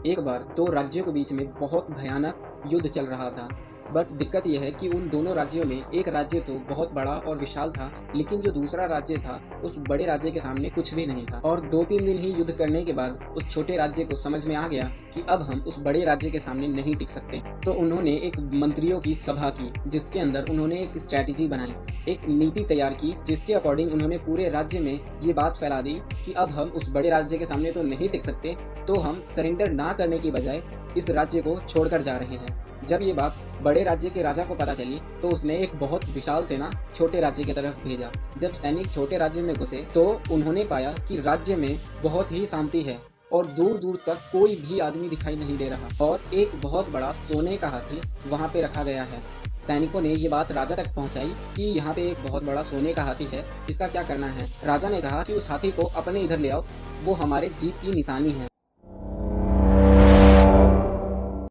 एक बार दो राज्यों के बीच में बहुत भयानक युद्ध चल रहा था। बट दिक्कत यह है कि उन दोनों राज्यों में एक राज्य तो बहुत बड़ा और विशाल था, लेकिन जो दूसरा राज्य था उस बड़े राज्य के सामने कुछ भी नहीं था। और 2-3 दिन ही युद्ध करने के बाद उस छोटे राज्य को समझ में आ गया कि अब हम उस बड़े राज्य के सामने नहीं टिक सकते। तो उन्होंने एक मंत्रियों की सभा की, जिसके अंदर उन्होंने एक स्ट्रैटेजी बनाई, एक नीति तैयार की, जिसके अकॉर्डिंग उन्होंने पूरे राज्य में ये बात फैला दी कि अब हम उस बड़े राज्य के सामने तो नहीं टिक सकते, तो हम सरेंडर ना करने की बजाय इस राज्य को छोड़कर जा रहे हैं। जब ये बात बड़े राज्य के राजा को पता चली तो उसने एक बहुत विशाल सेना छोटे राज्य की तरफ भेजा। जब सैनिक छोटे राज्य में घुसे तो उन्होंने पाया कि राज्य में बहुत ही शांति है और दूर दूर तक कोई भी आदमी दिखाई नहीं दे रहा और एक बहुत बड़ा सोने का हाथी वहाँ पे रखा गया है। सैनिकों ने ये बात राजा तक पहुंचाई कि यहाँ पे एक बहुत बड़ा सोने का हाथी है, इसका क्या करना है। राजा ने कहा कि उस हाथी को अपने इधर ले आओ, वो हमारे जीत की निशानी है।